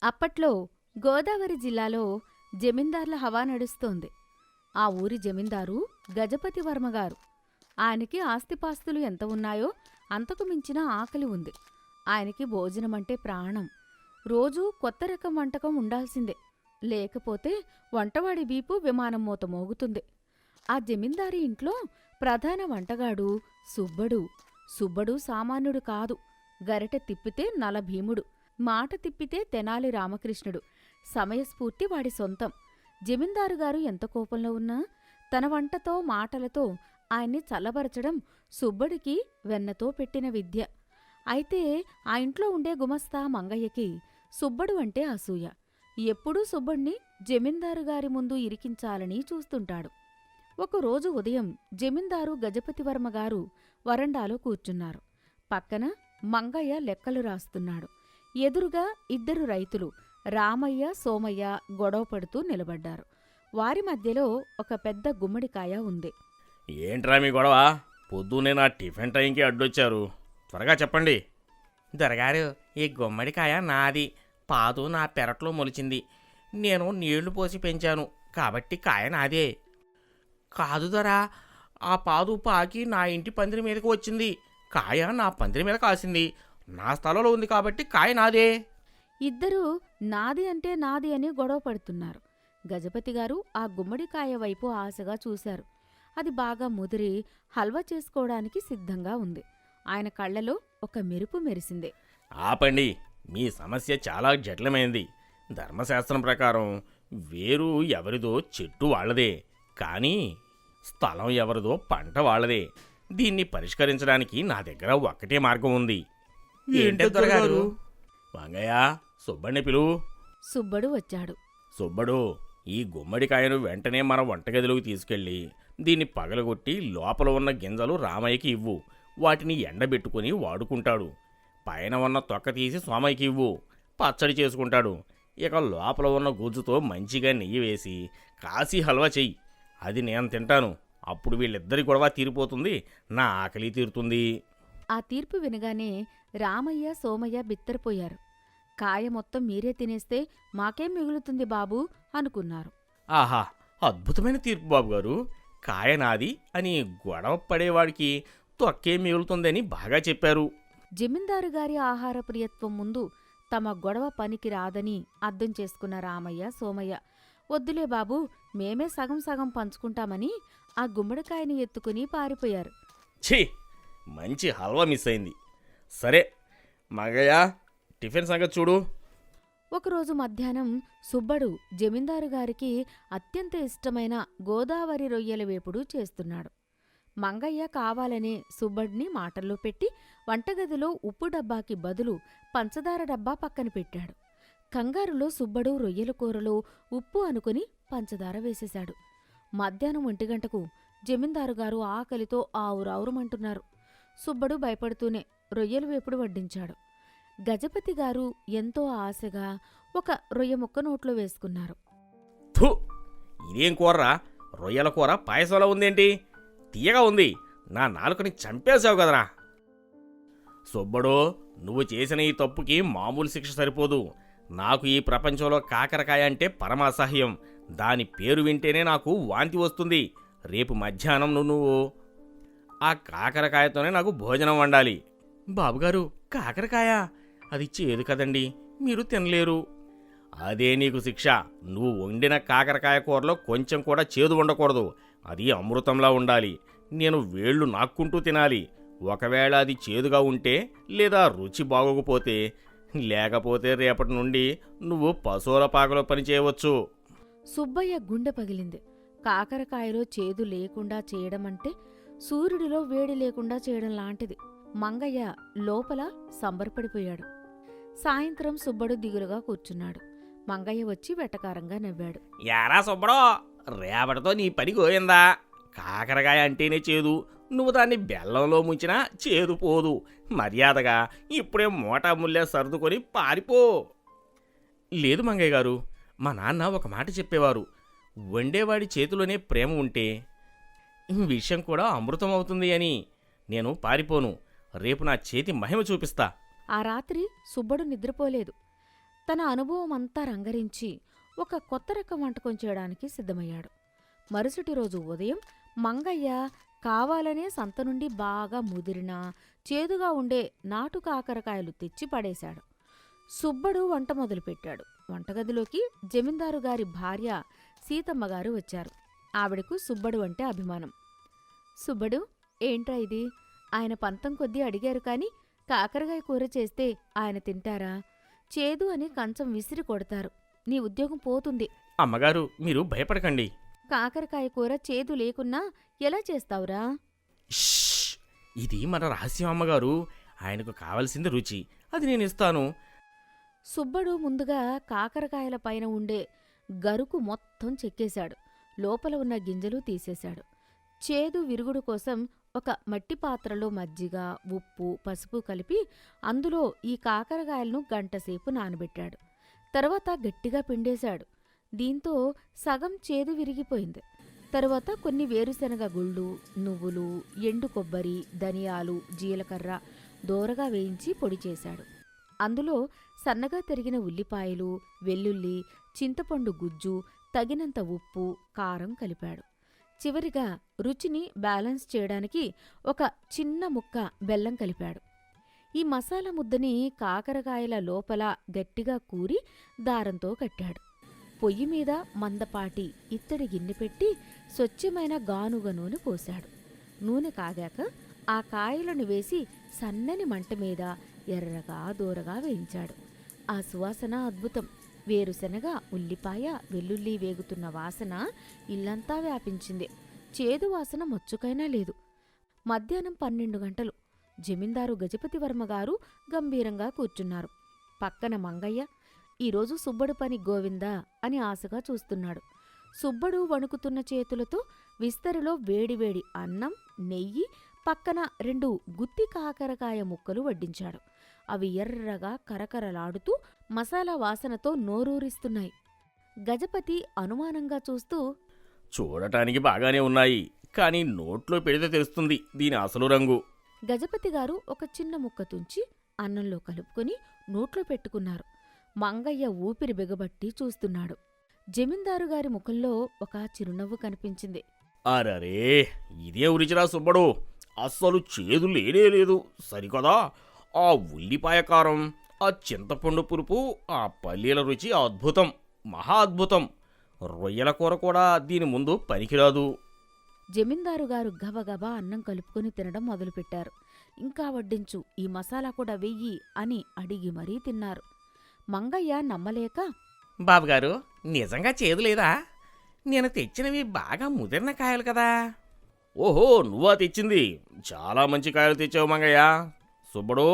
అప్పట్లో గోదావరి జిల్లాలో జమీందార్ల హవా నడుస్తోంది. ఆ ఊరి జమీందారు గజపతి వర్మగారు. ఆయనకి ఆస్తిపాస్తులు ఎంత ఉన్నాయో అంతకు మించిన ఆకలి ఉంది. ఆయనకి భోజనమంటే ప్రాణం. రోజూ కొత్త రకం వంటకం ఉండాల్సిందే, లేకపోతే వంటవాడి వీపు విమానం మోత మోగుతుంది. ఆ జమీందారి ఇంట్లో ప్రధాన వంటగాడు సుబ్బడు. సుబ్బడు సామాన్యుడు కాదు. గరిటె తిప్పితే నలభీముడు, మాట తిప్పితే తెనాలి రామకృష్ణుడు. సమయస్ఫూర్తి వాడి సొంతం. జమీందారుగారు ఎంత కోపంలో ఉన్నా తన వంటతో మాటలతో ఆయన్ని చల్లబరచడం సుబ్బడికి వెన్నతో పెట్టిన విద్య. అయితే ఆ ఇంట్లో ఉండే గుమస్తా మంగయ్యకి సుబ్బడు అంటే అసూయ. ఎప్పుడూ సుబ్బడిని జమీందారుగారి ముందు ఇరికించాలని చూస్తుంటాడు. ఒకరోజు ఉదయం జమీందారు గజపతివర్మగారు వరండాలో కూర్చున్నారు. పక్కన మంగయ్య లెక్కలు రాస్తున్నాడు. ఎదురుగా ఇద్దరు రైతులు రామయ్య, సోమయ్య గొడవపడుతూ నిలబడ్డారు. వారి మధ్యలో ఒక పెద్ద గుమ్మడికాయ ఉంది. ఏంట్రా మీ గొడవ? పొద్దున్నే నా టిఫిన్ టైంకి అడ్డొచ్చారు. త్వరగా చెప్పండి. దొరగారు, ఈ గుమ్మడికాయ నాది. పాదు నా పెరట్లో మొలిచింది. నేను నీళ్లు పోసి పెంచాను కాబట్టి కాయ నాదే. కాదు దొరా, ఆ పాదు పాకి నా ఇంటి పందిరి మీదకి వచ్చింది. కాయ నా పందిరి మీద కాసింది. నా స్థలంలో ఉంది కాబట్టి కాయ నాదే. ఇద్దరూ నాది అంటే నాది అని గొడవ పడుతున్నారు. గజపతిగారు ఆ గుమ్మడికాయ వైపు ఆశగా చూశారు. అది బాగా ముదిరి హల్వా చేసుకోవడానికి సిద్ధంగా ఉంది. ఆయన కళ్లలో ఒక మెరుపు మెరిసింది. ఆపండి, మీ సమస్య చాలా జటిలమైంది. ధర్మశాస్త్రం ప్రకారం వేరు ఎవరిదో చెట్టు వాళ్లదే, కానీ స్థలం ఎవరిదో పంట వాళ్లదే. దీన్ని పరిష్కరించడానికి నా దగ్గర ఒక్కటే మార్గం ఉంది. ఏంటో దొరగారు? మంగయ్య, సుబ్బడిని పిలువు. సుబ్బడు వచ్చాడు. సుబ్బడు, ఈ గుమ్మడికాయను వెంటనే మన వంటగదిలోకి తీసుకెళ్ళి దీన్ని పగలగొట్టి లోపల ఉన్న గింజలు రామయ్యకి ఇవ్వు. వాటిని ఎండబెట్టుకుని వాడుకుంటాడు. పైన ఉన్న తొక్క తీసి సోమయ్యకి ఇవ్వు, పచ్చడి చేసుకుంటాడు. ఇక లోపల ఉన్న గుజ్జుతో మంచిగా నెయ్యి వేసి కాశీ హల్వా చెయ్యి. అది నేను తింటాను. అప్పుడు వీళ్ళిద్దరి గొడవ తీరిపోతుంది, నా ఆకలి తీరుతుంది. ఆ తీర్పు వినగానే రామయ్య, సోమయ్య బిత్తరపోయారు. కాయ మొత్తం మీరే తినేస్తే మాకేం మిగులుతుంది బాబూ అనుకున్నారు. ఆహా, అద్భుతమైన తీర్పు బాబుగారు. కాయ నాది అని గొడవ పడేవాడికి తొక్కే మిగులుతుందని బాగా చెప్పారు. జమీందారుగారి ఆహార ప్రియత్వం ముందు తమ గొడవ పనికి రాదని అర్థం చేసుకున్న రామయ్య, సోమయ్య వద్దులే బాబూ, మేమే సగం సగం పంచుకుంటామని ఆ గుమ్మడికాయని ఎత్తుకుని పారిపోయారు. ఛీ, మంచి హల్వా మిస్ అయింది. సరే మగయ్య, టిఫిన్ సంగతి చూడు. ఒకరోజు మధ్యాహ్నం సుబ్బడు జమీందారుగారికి అత్యంత ఇష్టమైన గోదావరి రొయ్యల వేపుడు చేస్తున్నాడు. మంగయ్య కావాలనే సుబ్బడిని మాటల్లో పెట్టి వంటగదిలో ఉప్పు డబ్బాకి బదులు పంచదార డబ్బా పక్కన పెట్టాడు. కంగారులో సుబ్బడు రొయ్యల కూరలో ఉప్పు అనుకుని పంచదార వేసేశాడు. మధ్యాహ్నం 1 గంటకు జమీందారుగారు ఆకలితో ఆవురావురమంటున్నారు. సుబ్బడు భయపడుతూనే రొయ్యల వేపుడు వడ్డించాడు. గజపతిగారు ఎంతో ఆశగా ఒక రొయ్య ముక్క నోట్లో వేసుకున్నారు. థు, ఇదేం కూరరా? రొయ్యల కూర పాయసంలో ఉందేంటి? తీయగా ఉంది. నా నాలుకని చంపేశావు కదరా. సుబ్బడు, నువ్వు చేసిన ఈ తప్పుకి మామూలు శిక్ష సరిపోదు. నాకు ఈ ప్రపంచంలో కాకరకాయ అంటే పరమ అసహ్యం. దాని పేరు వింటేనే నాకు వాంతి వస్తుంది. రేపు మధ్యాహ్నం నువ్వు ఆ కాకరకాయతోనే నాకు భోజనం వండాలి. బాబుగారు, కాకరకాయ అది చేదు కదండి, మీరు తినలేరు. అదే నీకు శిక్ష. నువ్వు వండిన కాకరకాయ కూరలో కొంచెం కూడా చేదు ఉండకూడదు. అది అమృతంలా ఉండాలి. నేను వేళ్ళు నాక్కుంటూ తినాలి. ఒకవేళ అది చేదుగా ఉంటే లేదా రుచి బాగోకపోతే, లేకపోతే రేపటి నుండి నువ్వు పశువుల పాకలో పనిచేయవచ్చు. సుబ్బయ్య గుండె పగిలింది. కాకరకాయలో చేదు లేకుండా చేయడమంటే సూర్యుడిలో వేడి లేకుండా చేయడం లాంటిది. మంగయ్య లోపల సంబరపడిపోయాడు. సాయంత్రం సుబ్బడు దిగులుగా కూర్చున్నాడు. మంగయ్య వచ్చి వెటకారంగా నవ్వాడు. యారా సుబ్బడో, రేపటితో నీ పని గోయిందా? కాకరకాయ అంటేనే చేదు. నువ్వు దాన్ని బెల్లంలో ముంచినా చేదు పోదు. మర్యాదగా ఇప్పుడే మోటా ముల్లే సర్దుకొని పారిపో. లేదు మంగయ్య గారు, మా నాన్న ఒక మాట చెప్పేవారు. వండేవాడి చేతిలోనే ప్రేమ ఉంటే విషయం కూడా అమృతం అవుతుంది అని. నేను పారిపోను. రేపు నా చేతి మహిమ చూపిస్తా. ఆ రాత్రి సుబ్బడు నిద్రపోలేదు. తన అనుభవం అంతా రంగరించి ఒక కొత్త రకం వంటకం చేయడానికి సిద్ధమయ్యాడు. మరుసటి రోజు ఉదయం మంగయ్య కావాలనే సంత నుండి బాగా ముదిరిన చేదుగా ఉండే నాటు కాకరకాయలు తెచ్చి పడేశాడు. సుబ్బడు వంట మొదలుపెట్టాడు. వంటగదిలోకి జమీందారు గారి భార్య సీతమ్మగారు వచ్చారు. ఆవిడకు సుబ్బడు అంటే అభిమానం. సుబ్బడు, ఏంట్రా ఇది? ఆయన పంతం కొద్దీ అడిగారు కాని కాకరకాయ కూర చేస్తే ఆయన తింటారా? చేదు అని కంచం విసిరి కొడతారు. నీ ఉద్యోగం పోతుంది. అమ్మగారు, మీరు భయపడకండి. కాకరకాయ కూర చేదు లేకున్నా ఎలా చేస్తావురా? షష్! ఇది మన రహస్యం అమ్మగారు. ఆయనకు కావలసింది రుచి, అది నేను ఇస్తాను. సుబ్బడు ముందుగా కాకరకాయల పైన ఉండే గరుకు మొత్తం చెక్కేశాడు. లోపల ఉన్న గింజలు తీసేశాడు. చేదు విరుగుడు కోసం ఒక మట్టి పాత్రలో మజ్జిగ, ఉప్పు, పసుపు కలిపి అందులో ఈ కాకరకాయలను గంటసేపు నానబెట్టాడు. తర్వాత గట్టిగా పిండేశాడు. దీంతో సగం చేదు విరిగిపోయింది. తరువాత కొన్ని వేరుశనగ గుళ్ళు, నువ్వులు, ఎండు కొబ్బరి, ధనియాలు, జీలకర్ర దోరగా వేయించి పొడి చేశాడు. అందులో సన్నగా తరిగిన ఉల్లిపాయలు, వెల్లుల్లి, చింతపండు గుజ్జు, తగినంత ఉప్పు, కారం కలిపాడు. చివరిగా రుచిని బ్యాలెన్స్ చేయడానికి ఒక చిన్న ముక్క బెల్లం కలిపాడు. ఈ మసాలా ముద్దని కాకరకాయల లోపల గట్టిగా కూరి దారంతో కట్టాడు. పొయ్యి మీద మందపాటి ఇత్తడి గిన్నె పెట్టి స్వచ్ఛమైన గానుగ నూనె పోశాడు. నూనె కాగాక ఆ కాయలను వేసి సన్నని మంట మీద ఎర్రగా దూరగా వేయించాడు. ఆ సువాసన అద్భుతం. వేరుశనగ, ఉల్లిపాయ, వెల్లుల్లి వేగుతున్న వాసన ఇల్లంతా వ్యాపించింది. చేదు వాసన మచ్చుకైనా లేదు. మధ్యాహ్నం 12 గంటలు. జమీందారు గజపతివర్మగారు గంభీరంగా కూర్చున్నారు. పక్కన మంగయ్య ఈరోజు సుబ్బడు పని గోవిందా అని ఆశగా చూస్తున్నాడు. సుబ్బడు వణుకుతున్న చేతులతో విస్తరిలో వేడివేడి అన్నం, నెయ్యి, పక్కన 2 గుత్తి కాకరకాయ ముక్కలు వడ్డించాడు. అవి ఎర్రగా కరకరలాడుతూ మసాలా వాసనతో నోరూరిస్తున్నాయి. గజపతి అనుమానంగా చూస్తూ, చూడటానికి బాగానే ఉన్నాయి, కానీ నోట్లో పెడితే తెలుస్తుంది దీని అసలు రంగు. గజపతిగారు ఒక చిన్న ముక్క తుంచి అన్నంలో కలుపుకొని నోట్లో పెట్టుకున్నారు. మంగయ్య ఊపిరి బిగబట్టి చూస్తున్నాడు. జమీందారుగారి ముఖంలో ఒక చిరునవ్వు కనిపించింది. అరరే, ఇదే రుచిరా సుబ్బడు. అస్సలు చేదు లేనేలేదు, సరికదా? ఆ ఉల్లిపాయ కారం, ఆ చింతపండు పులుపు, ఆ పల్లీల రుచి అద్భుతం, మహా అద్భుతం. రొయ్యల కూర కూడా దీని ముందు పనికిరాదు. జమీందారుగారు గబగబా అన్నం కలుపుకొని తినడం మొదలుపెట్టారు. ఇంకా వడ్డించు, ఈ మసాలా కూడా వెయ్యి అని అడిగి మరీ తిన్నారు. మంగయ్య నమ్మలేక, బాబుగారు, నిజంగా చేదు లేదా? నేను తెచ్చినవి బాగా ముదిరిన కాయలు కదా. ఓహో, నువ్వా తెచ్చింది? చాలా మంచి కాయలు తెచ్చావు మంగయ్య. సుబ్బడు,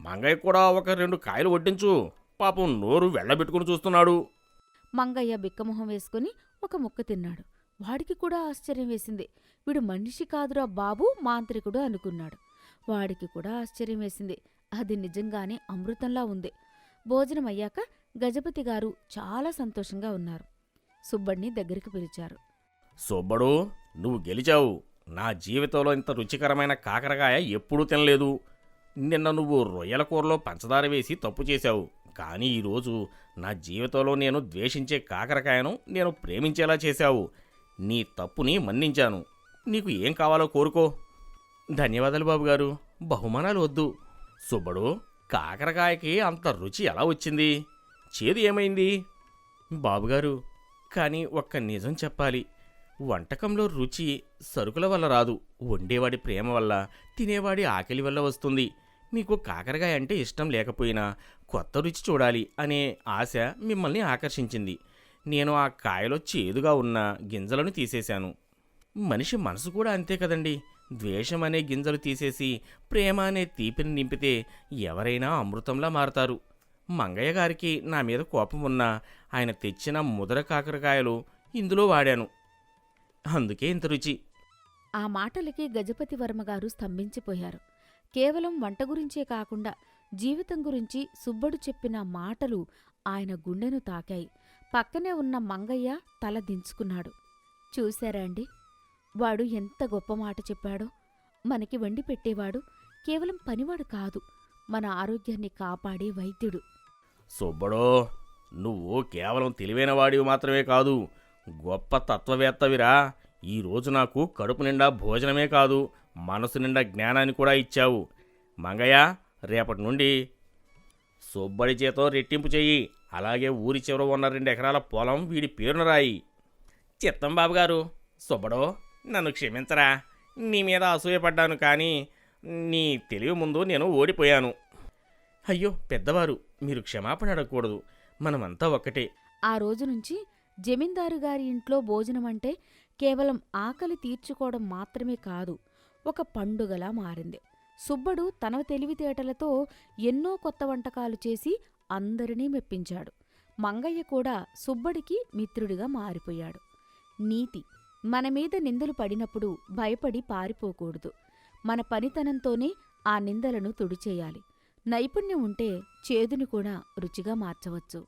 మంగయ్య కూడా ఒక 2 కాయలు వడ్డించు. పాపం నోరు వెళ్ళబెట్టుకుని చూస్తున్నాడు. మంగయ్య బిక్కమొహం వేసుకుని ఒక ముక్క తిన్నాడు. వాడికి కూడా ఆశ్చర్యం వేసింది. వీడు మనిషి కాదురా బాబు, మాంత్రికుడు అనుకున్నాడు. వాడికి కూడా ఆశ్చర్యం వేసింది. అది నిజంగానే అమృతంలా ఉంది. భోజనమయ్యాక గజపతిగారు చాలా సంతోషంగా ఉన్నారు. సుబ్బడిని దగ్గరికి పిలిచారు. సుబ్బడు, నువ్వు గెలిచావు. నా జీవితంలో ఇంత రుచికరమైన కాకరకాయ ఎప్పుడూ తినలేదు. నిన్న నువ్వు రొయ్యల కూరలో పంచదార వేసి తప్పు చేశావు. కానీ ఈరోజు నా జీవితంలో నేను ద్వేషించే కాకరకాయను నేను ప్రేమించేలా చేశావు. నీ తప్పుని మన్నించాను. నీకు ఏం కావాలో కోరుకో. ధన్యవాదాలు బాబుగారు, బహుమానాలు వద్దు. సుబ్బడు, కాకరకాయకి అంత రుచి ఎలా వచ్చింది? చేదు ఏమైంది? బాబుగారు, కానీ ఒక్క నిజం చెప్పాలి. వంటకంలో రుచి సరుకుల వల్ల రాదు, వండేవాడి ప్రేమ వల్ల, తినేవాడి ఆకలి వల్ల వస్తుంది. మీకు కాకరకాయ అంటే ఇష్టం లేకపోయినా కొత్త రుచి చూడాలి అనే ఆశ మిమ్మల్ని ఆకర్షించింది. నేను ఆ కాయలో చేదుగా ఉన్న గింజలను తీసేశాను. మనిషి మనసు కూడా అంతే కదండి. ద్వేషం అనే గింజలు తీసేసి ప్రేమ అనే తీపిని నింపితే ఎవరైనా అమృతంలా మారతారు. మంగయ్య గారికి నా మీద కోపం ఉన్నా ఆయన తెచ్చిన ముదర కాకరకాయలు ఇందులో వాడాను. అందుకే ఇంత రుచి. ఆ మాటలకి గజపతివర్మగారు స్తంభించిపోయారు. కేవలం వంట గురించే కాకుండా జీవితం గురించి సుబ్బడు చెప్పిన మాటలు ఆయన గుండెను తాకాయి. పక్కనే ఉన్న మంగయ్య తల దించుకున్నాడు. చూశారా అండి, వాడు ఎంత గొప్ప మాట చెప్పాడో. మనకి వండి పెట్టేవాడు కేవలం పనివాడు కాదు, మన ఆరోగ్యాన్ని కాపాడే వైద్యుడు. సుబ్బడో, నువ్వు కేవలం తెలివైన వాడివి మాత్రమే కాదు, గొప్ప తత్వవేత్తవిరా. ఈరోజు నాకు కడుపు నిండా భోజనమే కాదు, మనసు నిండా జ్ఞానాన్ని కూడా ఇచ్చావు. మంగయ్య, రేపటి నుండి సుబ్బడి చేతో రెట్టింపు చెయ్యి. అలాగే ఊరి చివర ఉన్న 2 ఎకరాల పొలం వీడి పేరున రాయి. చిత్తం బాబుగారు. సుబ్బడో, నన్ను క్షమించరా. నీ మీద అసూయపడ్డాను, కానీ నీ తెలివి ముందు నేను ఓడిపోయాను. అయ్యో పెద్దవారు, మీరు క్షమాపణ అడగకూడదు. మనమంతా ఒక్కటే. ఆ రోజు నుంచి జమీందారు గారి ఇంట్లో భోజనమంటే కేవలం ఆకలి తీర్చుకోవడం మాత్రమే కాదు, ఒక పండుగలా మారింది. సుబ్బడు తన తెలివితేటలతో ఎన్నో కొత్త వంటకాలు చేసి అందరినీ మెప్పించాడు. మంగయ్య కూడా సుబ్బడికి మిత్రుడిగా మారిపోయాడు. నీతి: మనమీద నిందలు పడినప్పుడు భయపడి పారిపోకూడదు. మన పనితనంతోనే ఆ నిందలను తుడిచేయాలి. నైపుణ్యం ఉంటే చేదుని కూడా రుచిగా మార్చవచ్చు.